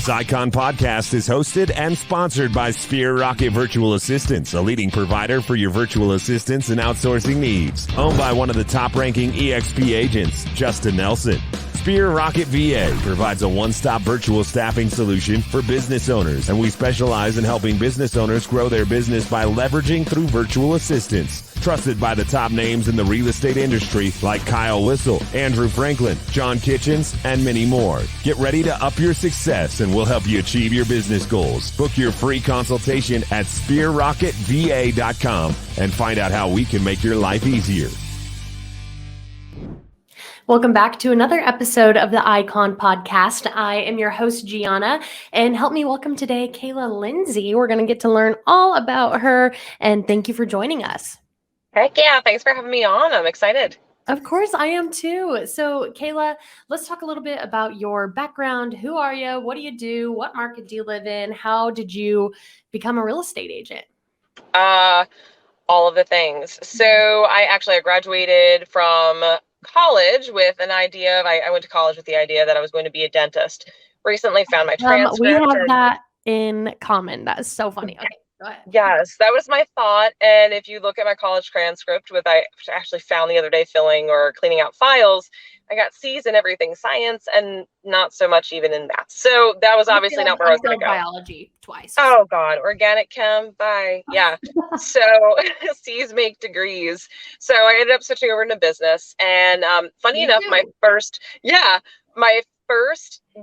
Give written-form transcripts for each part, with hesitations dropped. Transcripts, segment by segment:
This Icon podcast is hosted and sponsored by Sphere Rocket Virtual Assistants, a leading provider for your virtual assistants and outsourcing needs. Owned by one of the top-ranking EXP agents, Justin Nelson. Sphere Rocket VA provides a one-stop virtual staffing solution for business owners, and we specialize in helping business owners grow their business by leveraging through virtual assistants. Trusted by the top names in the real estate industry like Kyle Whistle, Andrew Franklin, John Kitchens, and many more. Get ready to up your success and we'll help you achieve your business goals. Book your free consultation at sphererocketva.com and find out how we can make your life easier. Welcome back to another episode of the Icon Podcast. I am your host, Gianna, and help me welcome today Kaila Lindsey. We're going to get to learn all about her, and thank you for joining us. Heck yeah, thanks for having me on. I'm excited. Of course, I am too. So, Kaila, let's talk a little bit about your background. Who are you? What do you do? What market do you live in? How did you become a real estate agent? All of the things. So I graduated from college with an idea of, I went to college with the idea that I was going to be a dentist. Recently found my transcript. We have that in common. That is so funny. Okay, go ahead. Yes, that was my thought. And if you look at my college transcript, which I actually found the other day filling or cleaning out files, I got C's in everything science and not so much even in math. So that was obviously not where I was going to go. Biology twice. Oh God, organic chem, bye. Yeah. So C's make degrees. So I ended up switching over into business. And funny enough, my first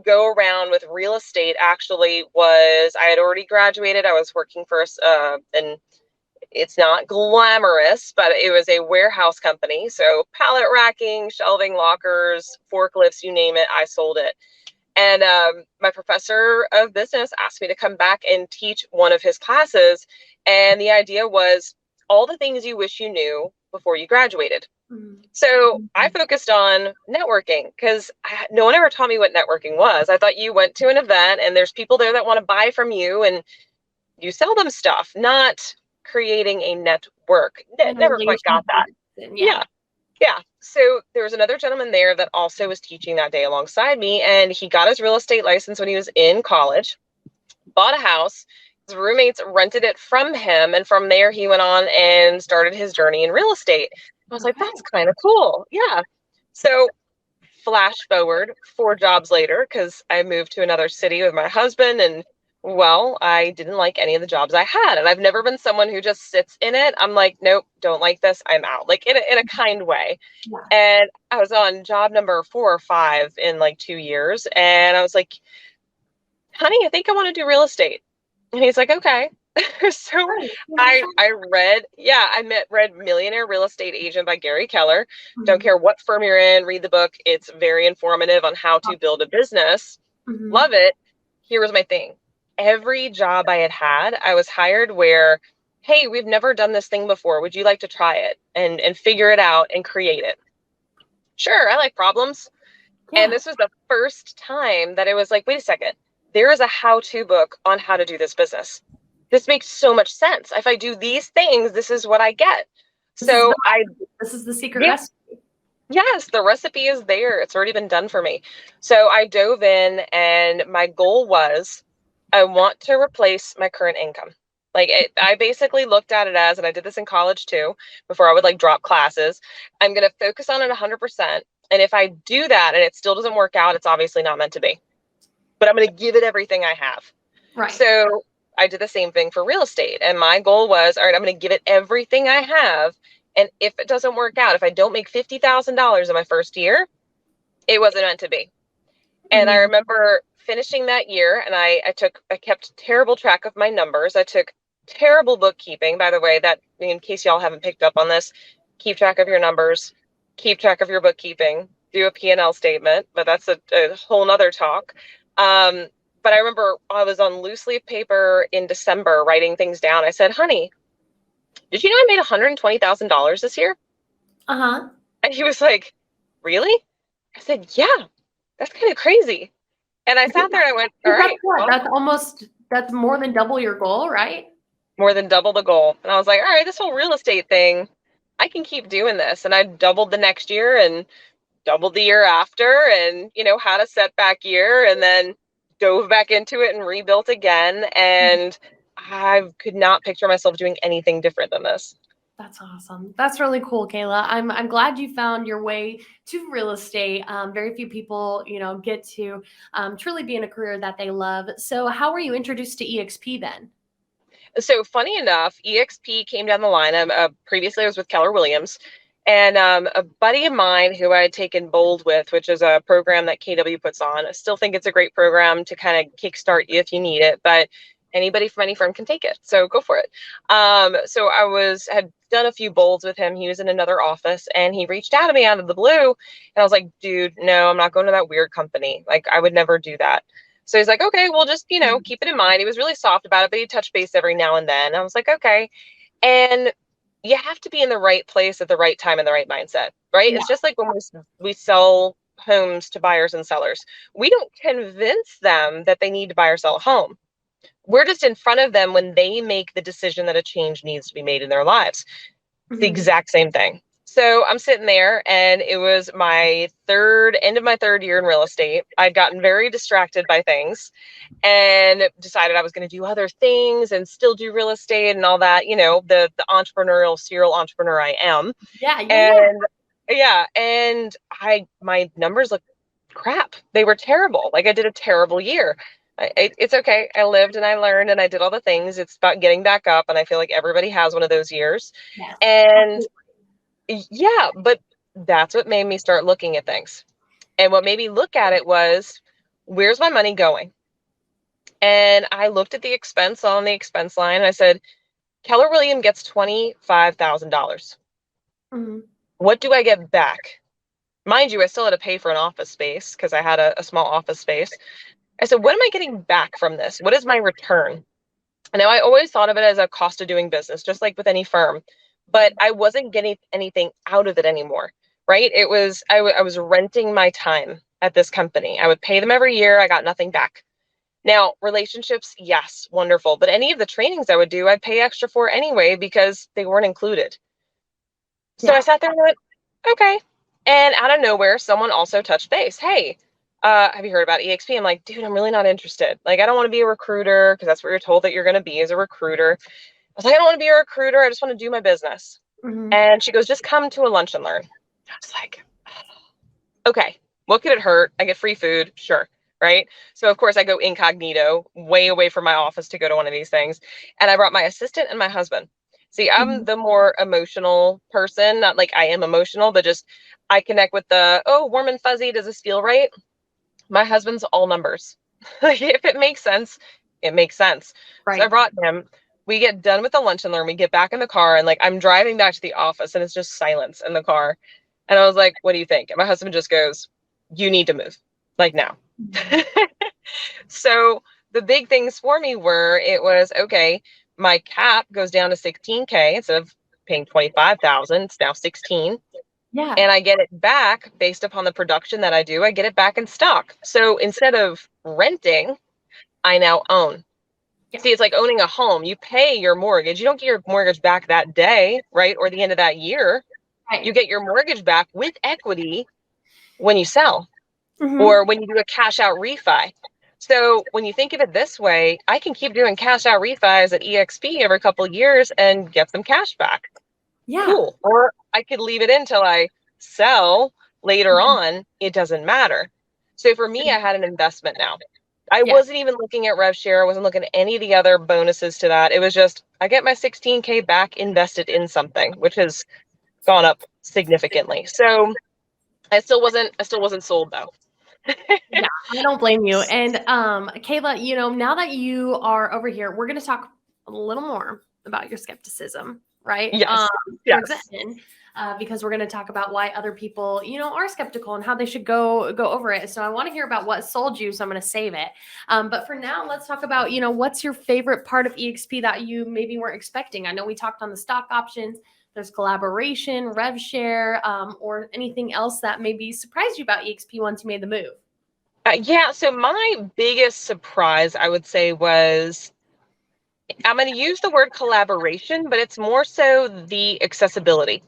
go around with real estate actually was, I had already graduated. I was working for and it's not glamorous, but it was a warehouse company. So pallet racking, shelving, lockers, forklifts, you name it, I sold it. And my professor of business asked me to come back and teach one of his classes. And the idea was all the things you wish you knew before you graduated. Mm-hmm. So I focused on networking because no one ever taught me what networking was. I thought you went to an event and there's people there that want to buy from you and you sell them stuff, not creating a network. Never quite got that. Yeah. So there was another gentleman there that also was teaching that day alongside me, and he got his real estate license when he was in college, bought a house. His roommates rented it from him, and from there he went on and started his journey in real estate. I was like, that's kind of cool. Yeah. So flash forward 4 jobs later, because I moved to another city with my husband, and well, I didn't like any of the jobs I had. And I've never been someone who just sits in it. I'm like, nope, don't like this. I'm out, like in a kind way. Yeah. And I was on job number 4 or 5 in like 2 years. And I was like, honey, I think I want to do real estate. And he's like, okay. So I read Millionaire Real Estate Agent by Gary Keller. Mm-hmm. Don't care what firm you're in, read the book. It's very informative on how to build a business. Mm-hmm. Love it. Here was my thing. Every job I had, I was hired where, hey, we've never done this thing before. Would you like to try it and figure it out and create it? Sure, I like problems. Yeah. And this was the first time that it was like, wait a second, there is a how-to book on how to do this business. This makes so much sense. If I do these things, this is what I get. This is the secret recipe. Yes, the recipe is there. It's already been done for me. So I dove in, and my goal was, I want to replace my current income. I basically looked at it as, and I did this in college too, before I would like drop classes, I'm going to focus on it 100%. And if I do that and it still doesn't work out, it's obviously not meant to be, but I'm going to give it everything I have. Right. So I did the same thing for real estate. And my goal was, all right, I'm going to give it everything I have. And if it doesn't work out, if I don't make $50,000 in my first year, it wasn't meant to be. And I remember finishing that year, and I kept terrible track of my numbers. I took terrible bookkeeping, by the way, that in case y'all haven't picked up on this, keep track of your numbers, keep track of your bookkeeping, do a P&L statement, but that's a whole nother talk. But I remember I was on loose leaf paper in December writing things down. I said, honey, did you know I made $120,000 this year? Uh-huh. And he was like, really? I said, yeah, that's kind of crazy. And I sat there and I went, all right. Well, that's more than double your goal, right? More than double the goal. And I was like, all right, this whole real estate thing, I can keep doing this. And I doubled the next year and doubled the year after, and, had a setback year. And then dove back into it and rebuilt again. And I could not picture myself doing anything different than this. That's awesome. That's really cool, Kaila. I'm glad you found your way to real estate. Very few people, get to truly be in a career that they love. So, how were you introduced to EXP then? So funny enough, EXP came down the line. Previously I was with Keller Williams, and a buddy of mine who I had taken Bold with, which is a program that KW puts on. I still think it's a great program to kind of kickstart you if you need it, but anybody from any firm can take it, so go for it. So had done a few Bolds with him. He was in another office, and he reached out to me out of the blue, and I was like, dude, no, I'm not going to that weird company. Like, I would never do that. So he's like, okay, well, just, keep it in mind. He was really soft about it, but he'd touch base every now and then. I was like, okay. And you have to be in the right place at the right time and the right mindset, right? Yeah. It's just like when we sell homes to buyers and sellers. We don't convince them that they need to buy or sell a home. We're just in front of them when they make the decision that a change needs to be made in their lives. Mm-hmm. The exact same thing. So I'm sitting there, and it was my end of my third year in real estate. I'd gotten very distracted by things and decided I was going to do other things and still do real estate and all that, the entrepreneurial serial entrepreneur I am. And my numbers looked crap. They were terrible. Like, I did a terrible year. It's okay. I lived and I learned and I did all the things. It's about getting back up. And I feel like everybody has one of those years. Yes. And yeah, but that's what made me start looking at things. And what made me look at it was, where's my money going? And I looked at the expense on the expense line. And I said, Keller Williams gets $25,000. Mm-hmm. What do I get back? Mind you, I still had to pay for an office space because I had a small office space. I said, what am I getting back from this? What is my return? And now I always thought of it as a cost of doing business, just like with any firm, but I wasn't getting anything out of it anymore, right? It was, I was renting my time at this company. I would pay them every year. I got nothing back. Now, relationships, yes, wonderful. But any of the trainings I would do, I'd pay extra for anyway because they weren't included. So I sat there and went, okay. And out of nowhere, someone also touched base. Hey, have you heard about EXP? I'm like, dude, I'm really not interested. Like, I don't want to be a recruiter because that's what you're told that you're going to be as a recruiter. I was like, I don't want to be a recruiter. I just want to do my business. Mm-hmm. And she goes, just come to a lunch and learn. I was like, okay, what could it hurt? I get free food. Sure. Right. So of course I go incognito, way away from my office to go to one of these things. And I brought my assistant and my husband. See, I'm the more emotional person, not like I am emotional, but just I connect with warm and fuzzy. Does this feel right? My husband's all numbers. Like, if it makes sense, it makes sense. Right. So I brought him. We get done with the lunch and learn. We get back in the car, and like, I'm driving back to the office and it's just silence in the car. And I was like, what do you think? And my husband just goes, you need to move, like, now. So the big things for me were, it was, okay, my cap goes down to 16K instead of paying 25,000. It's now 16. Yeah. And I get it back based upon the production that I do. I get it back in stock. So instead of renting, I now own. Yeah. See, it's like owning a home. You pay your mortgage. You don't get your mortgage back that day, right? Or the end of that year. Right. You get your mortgage back with equity when you sell. Mm-hmm. Or when you do a cash out refi. So when you think of it this way, I can keep doing cash out refis at EXP every couple of years and get some cash back. Yeah. Cool. Or I could leave it until I sell later on. It doesn't matter. So for me, I had an investment now. I wasn't even looking at rev share. I wasn't looking at any of the other bonuses to that. It was just, I get my 16K back invested in something, which has gone up significantly. So I still wasn't sold though. Yeah, I don't blame you. And Kaila, now that you are over here, we're going to talk a little more about your skepticism, right? Yes. Because we're going to talk about why other people, are skeptical and how they should go over it. So I want to hear about what sold you. So I'm going to save it. But for now, let's talk about, what's your favorite part of EXP that you maybe weren't expecting? I know we talked on the stock options. There's collaboration, rev share, or anything else that maybe surprised you about EXP once you made the move? So my biggest surprise, I would say, was, I'm going to use the word collaboration, but it's more so the accessibility.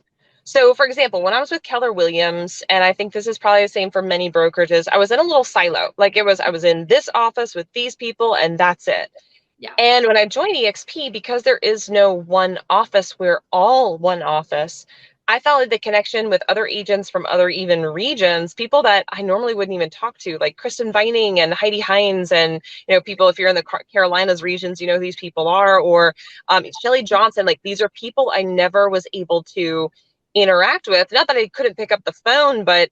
So, for example, when I was with Keller Williams, and I think this is probably the same for many brokerages, I was in a little silo. Like I was in this office with these people, and that's it. Yeah. And when I joined EXP, because there is no one office, we're all one office. I felt like the connection with other agents from other even regions, people that I normally wouldn't even talk to, like Kristen Vining and Heidi Hines, and people, if you're in the Carolinas regions, who these people are, or Shelly Johnson. Like, these are people I never was able to interact with. Not that I couldn't pick up the phone, but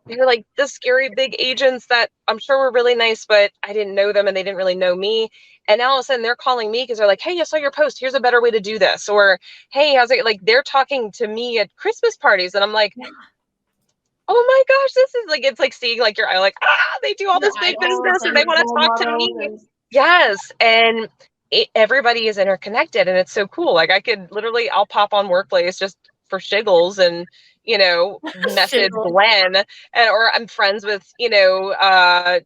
they were like the scary big agents that I'm sure were really nice, but I didn't know them and they didn't really know me. And now all of a sudden they're calling me because they're like, hey, I saw your post. Here's a better way to do this. Or, hey, how's it? Like, they're talking to me at Christmas parties. And I'm like, oh my gosh, this is like, it's like seeing like your eye, like, they do all this big business and they want to talk to me. Yes. And everybody is interconnected and it's so cool. Like, I could literally, I'll pop on Workplace just for shiggles and, message Glenn, or I'm friends with, Dave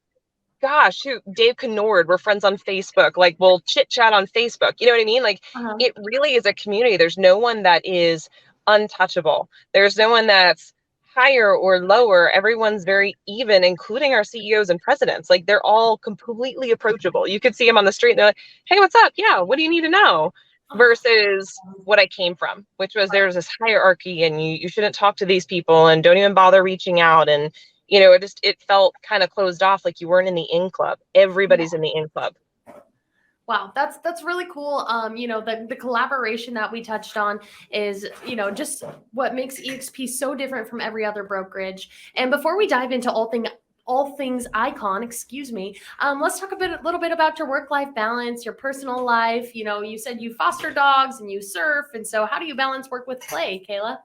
Kennord, we're friends on Facebook. Like, we'll chit chat on Facebook. You know what I mean? Like, it really is a community. There's no one that is untouchable. There's no one that's higher or lower. Everyone's very even, including our CEOs and presidents. Like, they're all completely approachable. You could see them on the street and they're like, hey, what's up? Yeah, what do you need to know? Versus what I came from, which was there's this hierarchy and you shouldn't talk to these people and don't even bother reaching out. And it felt kind of closed off, like you weren't in the in club. Everybody's in the in club. Wow, that's really cool. The collaboration that we touched on is, just what makes EXP so different from every other brokerage. And before we dive into all things Icon, let's talk a little bit about your work-life balance, your personal life. You said you foster dogs and you surf. And so how do you balance work with play, Kaila?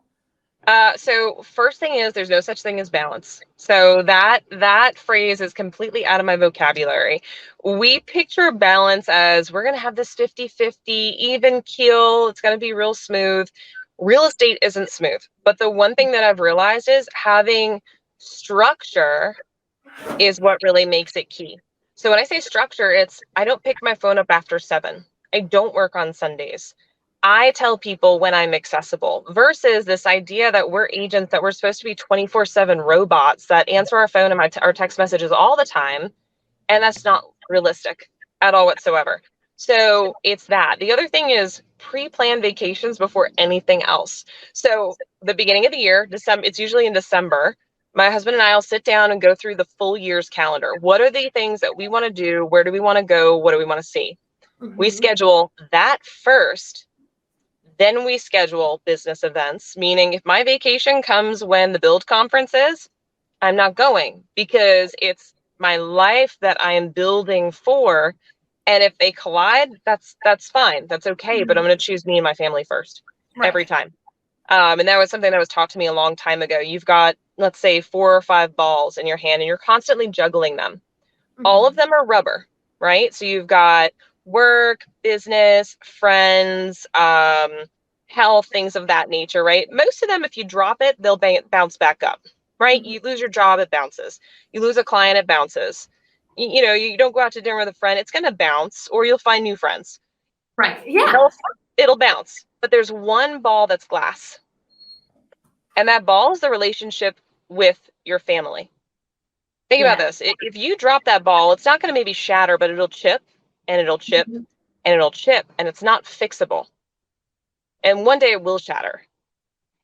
So first thing is there's no such thing as balance. So that phrase is completely out of my vocabulary. We picture balance as we're going to have this 50-50 even keel. It's going to be real smooth. Real estate isn't smooth. But the one thing that I've realized is having structure is what really makes it key. So when I say structure, it's I don't pick my phone up after 7. I don't work on Sundays. I tell people when I'm accessible versus this idea that we're agents, that we're supposed to be 24/7 robots that answer our phone and our text messages all the time. And that's not realistic at all whatsoever. So it's that. The other thing is pre-plan vacations before anything else. So the beginning of the year, December, it's usually in December. My husband and I will sit down and go through the full year's calendar. What are the things that we want to do? Where do we want to go? What do we want to see? We schedule that first. Then we schedule business events, meaning if my vacation comes when the build conference is, I'm not going because it's my life that I am building for. And if they collide, that's fine. That's okay. But I'm going to choose me and my family first every time. And that was something that was taught to me a long time ago. You've got, let's say, 4 or 5 balls in your hand and you're constantly juggling them. All of them are rubber, right? So you've got work, business, friends, health, things of that nature, right? Most of them, if you drop it, they'll bounce back up, right? You lose your job, it bounces. You lose a client, it bounces. You don't go out to dinner with a friend, it's going to bounce, or you'll find new friends. Right. Yeah. It'll bounce. But there's one ball that's glass. And that ball is the relationship with your family. Think about this. If you drop that ball, it's not going to maybe shatter, but it'll chip and it'll chip and it'll chip, and it's not fixable. And one day it will shatter.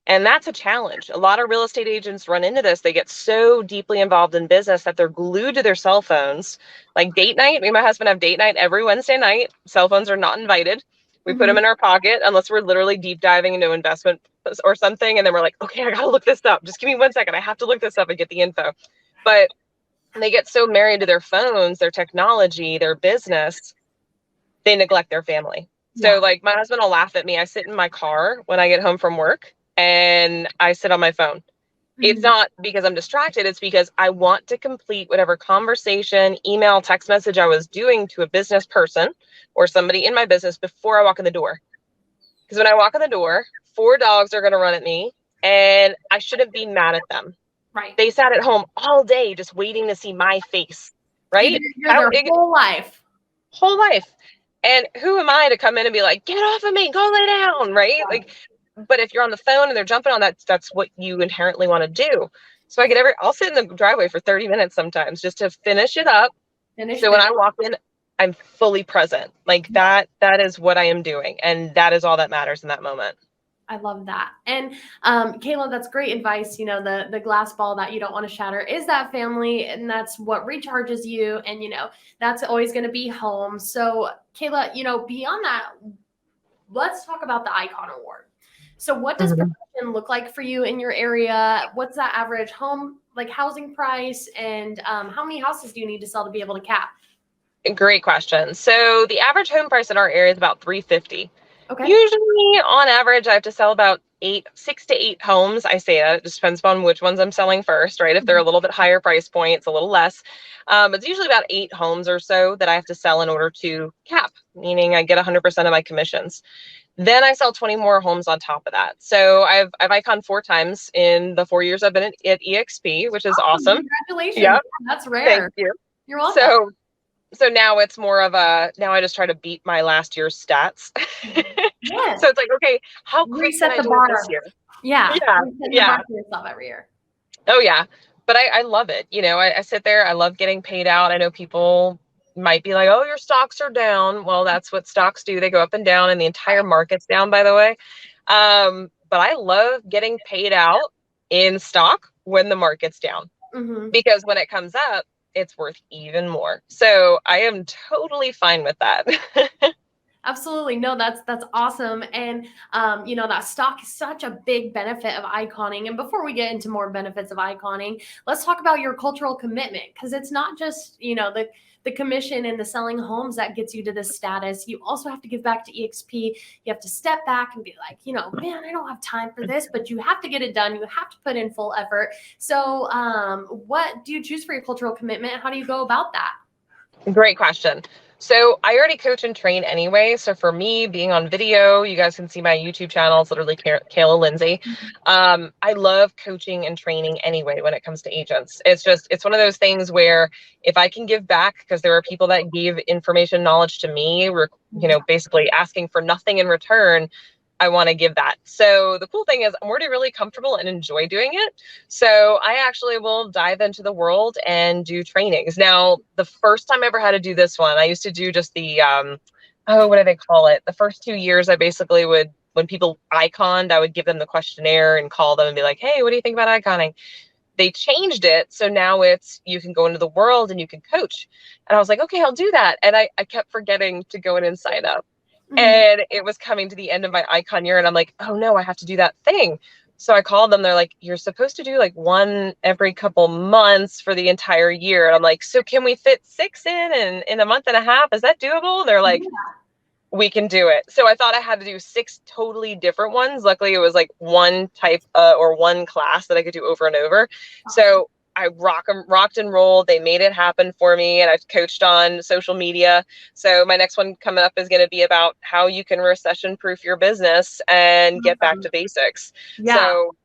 And that's a challenge. A lot of real estate agents run into this. They get so deeply involved in business that they're glued to their cell phones. Like date night, me and my husband have date night every Wednesday night. Cell phones are not invited. We put them in our pocket unless we're literally deep diving into investment or something. And then we're like, okay, I got to look this up. Just give me 1 second. I have to look this up and get the info. But they get so married to their phones, their technology, their business, they neglect their family. So like my husband will laugh at me. I sit in my car when I get home from work and I sit on my phone. It's not because I'm distracted. It's because I want to complete whatever conversation, email, text message I was doing to a business person or somebody in my business before I walk in the door. Because when I walk in the door, 4 dogs are going to run at me and I shouldn't be mad at them. Right. They sat at home all day just waiting to see my face. Right. You're their whole life. Whole life. And who am I to come in and be like, get off of me, go lay down, right? Like but if you're on the phone and they're jumping on that, that's what you inherently want to do. So I'll sit in the driveway for 30 minutes sometimes just to finish it up. So when I walk in, I'm fully present. Like that is what I am doing. And that is all that matters in that moment. I love that. And Kaila, that's great advice. You know, the glass ball that you don't want to shatter is that family, and that's what recharges you. And, you know, that's always going to be home. So Kaila, you know, beyond that, let's talk about the Icon Award. So what does production look like for you in your area? What's that average home, like housing price? And how many houses do you need to sell to be able to cap? Great question. So the average home price in our area is about $350,000. Okay. Usually on average, I have to sell about 6 to 8 homes. I say that it just depends upon which ones I'm selling first, right? If they're a little bit higher price point, it's a little less. It's usually about 8 homes or so that I have to sell in order to cap, meaning I get 100% of my commissions. Then I sell 20 more homes on top of that. So I've Icon 4 times in the 4 years I've been at EXP, which is awesome. Congratulations. Yep. That's rare. Thank you. You're welcome. So now it's more of now I just try to beat my last year's stats. Yeah. So it's like, okay, how quick can I do it this year? Yeah. Yeah. Yourself every year. Oh yeah. But I love it. You know, I sit there, I love getting paid out. I know people might be like, oh, your stocks are down. Well, that's what stocks do. They go up and down, and the entire market's down, by the way. But I love getting paid out in stock when the market's down, because when it comes up, it's worth even more. So I am totally fine with that. Absolutely. No, that's awesome. And, you know, that stock is such a big benefit of iconing. And before we get into more benefits of iconing, let's talk about your cultural commitment, because it's not just, you know, the commission and the selling homes that gets you to this status. You also have to give back to EXP. You have to step back and be like, you know, man, I don't have time for this, but you have to get it done. You have to put in full effort. So what do you choose for your cultural commitment? How do you go about that? Great question. So I already coach and train anyway. So for me, being on video, you guys can see my YouTube channel. It's literally Kaila Lindsey. I love coaching and training anyway when it comes to agents. It's one of those things where if I can give back, because there are people that gave information, knowledge to me, you know, basically asking for nothing in return, I want to give that. So the cool thing is I'm already really comfortable and enjoy doing it. So I actually will dive into the world and do trainings. Now, the first time I ever had to do this one, I used to do just the, what do they call it? The first 2 years, I basically would, when people iconed, I would give them the questionnaire and call them and be like, hey, what do you think about iconing? They changed it. So now it's, you can go into the world and you can coach. And I was like, okay, I'll do that. And I kept forgetting to go in and sign up. And it was coming to the end of my icon year, and I'm like, oh no, I have to do that thing. So I called them. They're like, you're supposed to do like one every couple months for the entire year. And I'm like, so can we fit 6 in a month and a half? Is that doable? And they're like, we can do it. So I thought I had to do 6 totally different ones. Luckily, it was like one type or one class that I could do over and over. So I rocked and rolled. They made it happen for me, and I've coached on social media. So my next one coming up is going to be about how you can recession-proof your business and get back to basics. Yeah. So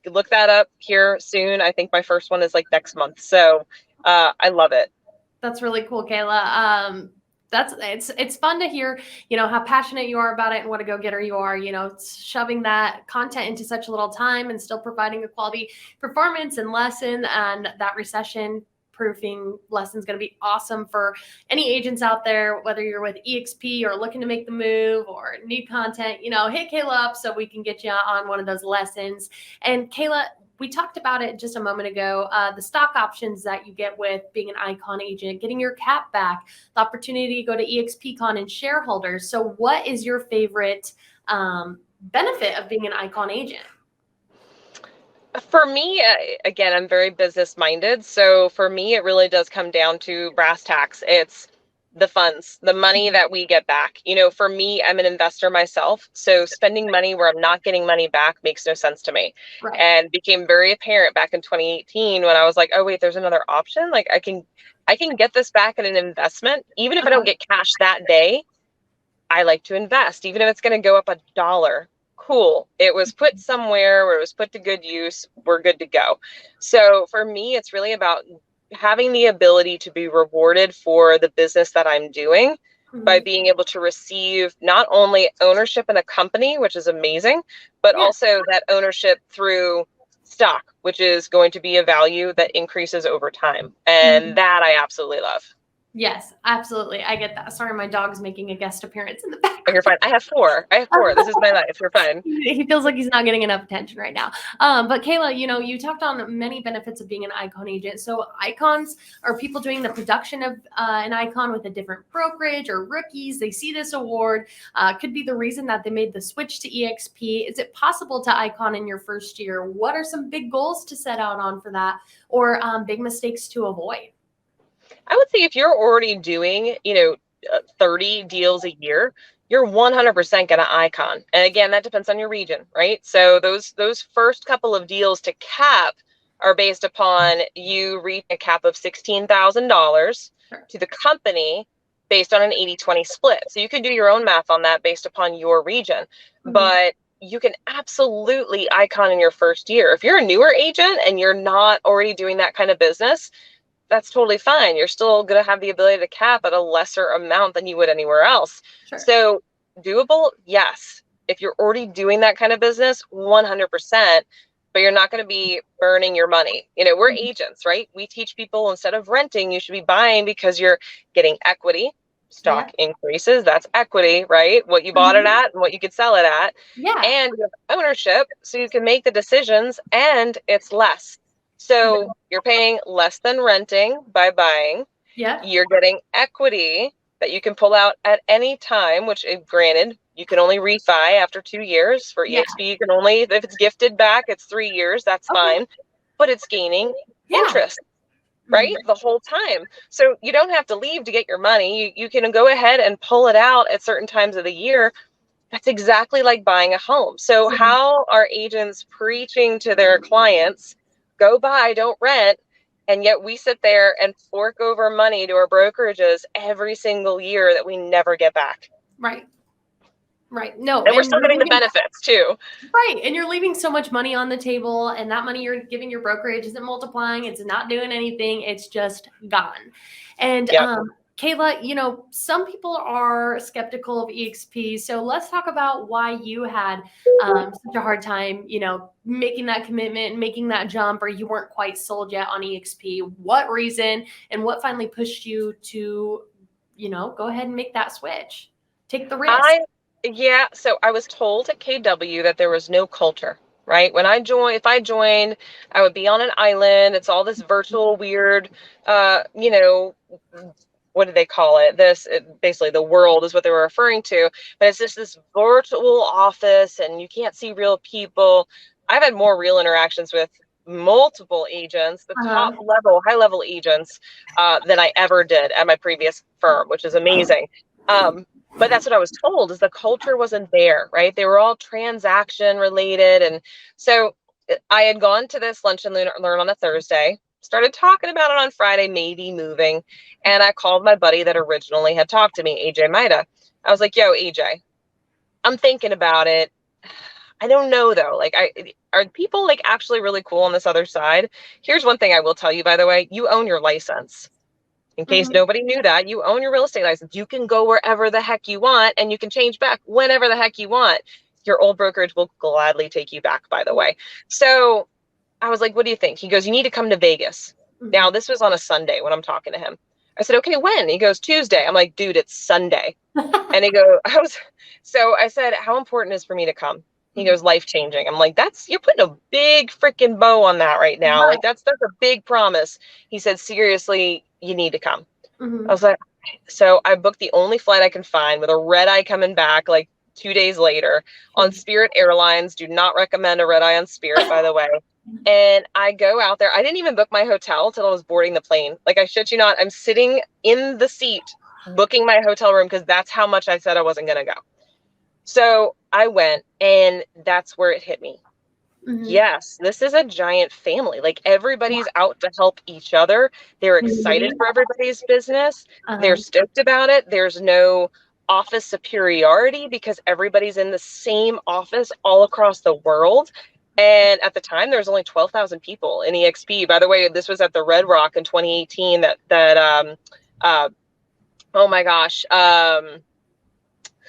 look that up here soon. I think my first one is like next month. So I love it. That's really cool, Kaila. It's fun to hear, you know, how passionate you are about it and what a go-getter you are, you know, shoving that content into such a little time and still providing a quality performance and lesson. And that recession proofing lesson is going to be awesome for any agents out there, whether you're with EXP or looking to make the move or need content, you know, hit Kaila up so we can get you on one of those lessons. And Kaila, we talked about it just a moment ago, the stock options that you get with being an icon agent, getting your cap back, the opportunity to go to EXPCon and shareholders. So what is your favorite benefit of being an icon agent? For me, again, I'm very business minded. So for me, it really does come down to brass tacks. It's the funds, the money that we get back. You know, for me, I'm an investor myself. So spending money where I'm not getting money back makes no sense to me. Right. And became very apparent back in 2018 when I was like, oh, wait, there's another option. Like I can get this back in an investment. Even if I don't get cash that day, I like to invest. Even if it's going to go up $1, cool. It was put somewhere where it was put to good use. We're good to go. So for me, it's really about having the ability to be rewarded for the business that I'm doing by being able to receive not only ownership in a company, which is amazing, but also that ownership through stock, which is going to be a value that increases over time. And that I absolutely love. Yes, absolutely. I get that. Sorry, my dog's making a guest appearance in the back. Oh, you're fine. I have four. This is my life. You're fine. He feels like he's not getting enough attention right now. But Kaila, you talked on many benefits of being an icon agent. So icons are people doing the production of an icon with a different brokerage, or rookies. They see this award. Could be the reason that they made the switch to EXP. Is it possible to icon in your first year? What are some big goals to set out on for that, or big mistakes to avoid? I would say if you're already doing, 30 deals a year, you're 100% going to icon. And again, that depends on your region, right? So those first couple of deals to cap are based upon you reach a cap of $16,000 to the company based on an 80-20 split. So you can do your own math on that based upon your region. But you can absolutely icon in your first year. If you're a newer agent and you're not already doing that kind of business, that's totally fine. You're still going to have the ability to cap at a lesser amount than you would anywhere else. Sure. So doable, yes. If you're already doing that kind of business, 100%, but you're not going to be burning your money. We're agents, right? We teach people instead of renting, you should be buying because you're getting equity. Stock increases, that's equity, right? What you bought it at and what you could sell it at. Yeah. And you have ownership, so you can make the decisions, and it's less. So you're paying less than renting by buying. Yeah. You're getting equity that you can pull out at any time, which granted, you can only refi after 2 years. For EXP, you can only, if it's gifted back, it's 3 years, that's fine. But it's gaining interest, right? The whole time. So you don't have to leave to get your money. You can go ahead and pull it out at certain times of the year. That's exactly like buying a home. So how are agents preaching to their clients, go buy, don't rent, and yet we sit there and fork over money to our brokerages every single year that we never get back? Right. No, and we're still getting the benefits too. Right. And you're leaving so much money on the table, and that money you're giving your brokerage isn't multiplying. It's not doing anything. It's just gone. And Kaila, some people are skeptical of EXP. So let's talk about why you had such a hard time, making that commitment, making that jump, or you weren't quite sold yet on EXP. What reason and what finally pushed you to, go ahead and make that switch, take the risk? So I was told at KW that there was no culture, right? If I joined, I would be on an island. It's all this virtual weird, what do they call it? Basically the world is what they were referring to, but it's just this virtual office and you can't see real people. I've had more real interactions with multiple agents, the top level, high level agents, than I ever did at my previous firm, which is amazing. But that's what I was told, is the culture wasn't there, right? They were all transaction related. And so I had gone to this lunch and learn on a Thursday, started talking about it on Friday, maybe moving. And I called my buddy that originally had talked to me, AJ Maida. I was like, yo, AJ, I'm thinking about it. I don't know though. Are people actually really cool on this other side? Here's one thing I will tell you, by the way, you own your license. In case nobody knew that, you own your real estate license. You can go wherever the heck you want, and you can change back whenever the heck you want. Your old brokerage will gladly take you back, by the way. So I was like, what do you think? He goes, you need to come to Vegas. Now, this was on a Sunday when I'm talking to him. I said, okay, when? He goes, Tuesday. I'm like, dude, it's Sunday. And he goes, so I said, how important is for me to come? He goes, life-changing. I'm like, you're putting a big freaking bow on that right now. Right. That's a big promise. He said, seriously, you need to come. I was like, so I booked the only flight I can find with a red eye coming back 2 days later on Spirit Airlines. Do not recommend a red eye on Spirit, by the way. And I go out there. I didn't even book my hotel till I was boarding the plane. I shit you not, I'm sitting in the seat booking my hotel room because that's how much I said I wasn't going to go. So I went, and that's where it hit me. Yes, this is a giant family. Everybody's out to help each other. They're excited for everybody's business. They're stoked about it. There's no office superiority because everybody's in the same office all across the world. And at the time, there was only 12,000 people in EXP. By the way, this was at the Red Rock in 2018 that Oh my gosh.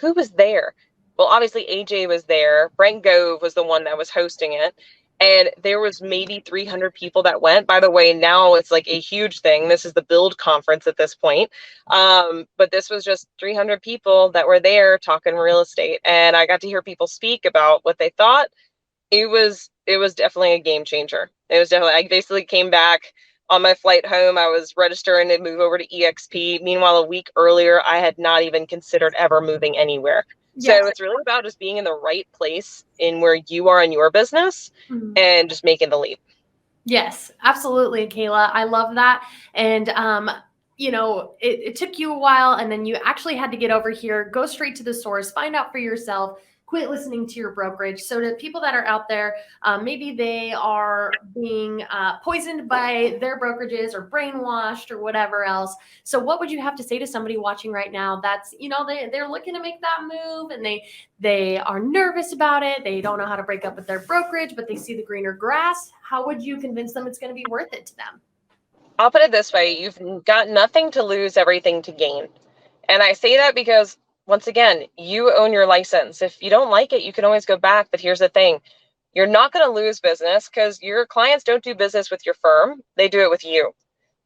Who was there? Well, obviously AJ was there. Brent Gove was the one that was hosting it. And there was maybe 300 people that went. By the way, now it's like a huge thing. This is the Build conference at this point. But this was just 300 people that were there talking real estate. And I got to hear people speak about what they thought. It was definitely a game changer. It was definitely, I basically came back on my flight home. I was registering to move over to EXP. Meanwhile, a week earlier, I had not even considered ever moving anywhere. Yes. So it's really about just being in the right place in where you are in your business and just making the leap. Yes, absolutely, Kaila. I love that. And, it took you a while, and then you actually had to get over here, go straight to the source, find out for yourself, quit listening to your brokerage. So to people that are out there, maybe they are being poisoned by their brokerages or brainwashed or whatever else. So what would you have to say to somebody watching right now that's, they're looking to make that move and they are nervous about it. They don't know how to break up with their brokerage, but they see the greener grass. How would you convince them it's going to be worth it to them? I'll put it this way. You've got nothing to lose, everything to gain. And I say that because once again, you own your license. If you don't like it, you can always go back. But here's the thing. You're not going to lose business because your clients don't do business with your firm. They do it with you.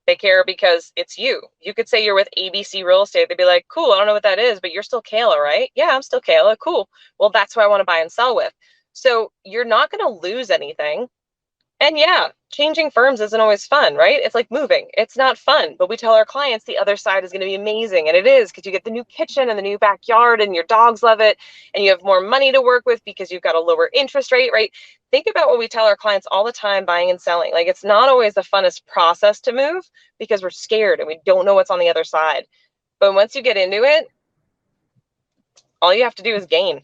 They care because it's you. You could say you're with ABC Real Estate. They'd be like, cool, I don't know what that is, but you're still Kaila, right? Yeah, I'm still Kaila. Cool. Well, that's who I want to buy and sell with. So you're not going to lose anything. And yeah, changing firms isn't always fun, right? It's like moving. It's not fun, but we tell our clients the other side is going to be amazing. And it is, because you get the new kitchen and the new backyard and your dogs love it. And you have more money to work with because you've got a lower interest rate, right? Think about what we tell our clients all the time, buying and selling. Like, it's not always the funnest process to move because we're scared and we don't know what's on the other side. But once you get into it, all you have to do is gain.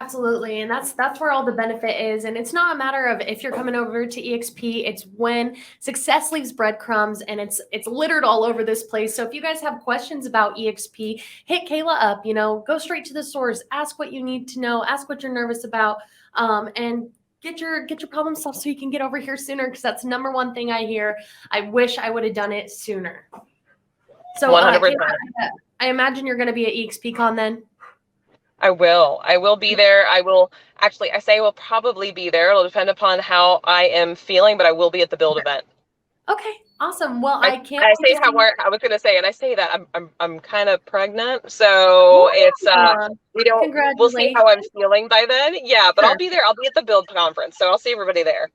Absolutely. And that's where all the benefit is. And it's not a matter of if you're coming over to EXP, it's when success leaves breadcrumbs, and it's littered all over this place. So if you guys have questions about EXP, hit Kaila up, go straight to the source, ask what you need to know, ask what you're nervous about, and get your problem solved so you can get over here sooner. Cause that's number one thing I hear. I wish I would have done it sooner. So 100%. Kaila, I imagine you're going to be at EXP Con then. I will be there. I will probably be there. It'll depend upon how I am feeling, but I will be at the Build event. Okay, awesome. Well, I was going to say, and I say that I'm kind of pregnant, so it's we'll see how I'm feeling by then. Yeah, but sure. I'll be there. I'll be at the Build conference, so I'll see everybody there.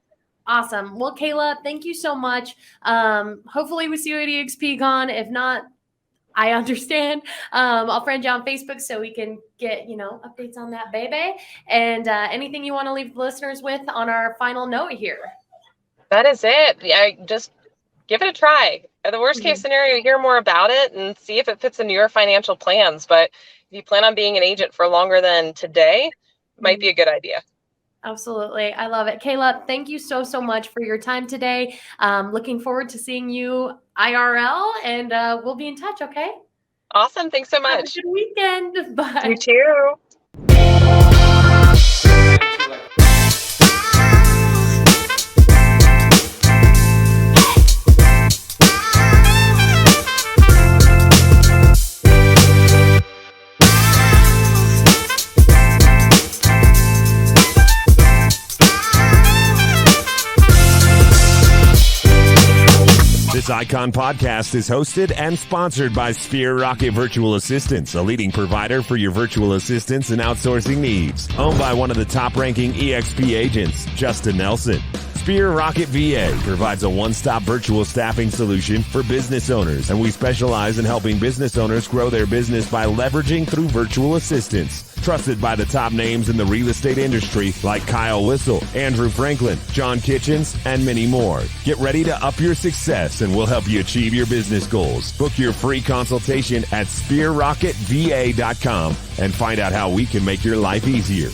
Awesome. Well, Kaila, thank you so much. Hopefully we see you at EXP Con. If not, I understand. I'll friend you on Facebook so we can get, updates on that, baby. And anything you want to leave the listeners with on our final note here? That is it. Yeah, just give it a try. In the worst case scenario, hear more about it and see if it fits into your financial plans. But if you plan on being an agent for longer than today, it might be a good idea. Absolutely. I love it. Kaila, thank you so much for your time today. Looking forward to seeing you IRL, and we'll be in touch, okay? Awesome. Thanks so much. Have a good weekend. Bye. You too. This Icon podcast is hosted and sponsored by Sphere Rocket Virtual Assistants, a leading provider for your virtual assistants and outsourcing needs. Owned by one of the top-ranking EXP agents, Justin Nelson. Sphere Rocket VA provides a one-stop virtual staffing solution for business owners, and we specialize in helping business owners grow their business by leveraging through virtual assistants. Trusted by the top names in the real estate industry like Kyle Whistle, Andrew Franklin, John Kitchens, and many more. Get ready to up your success, and we'll help you achieve your business goals. Book your free consultation at SphereRocketVA.com and find out how we can make your life easier.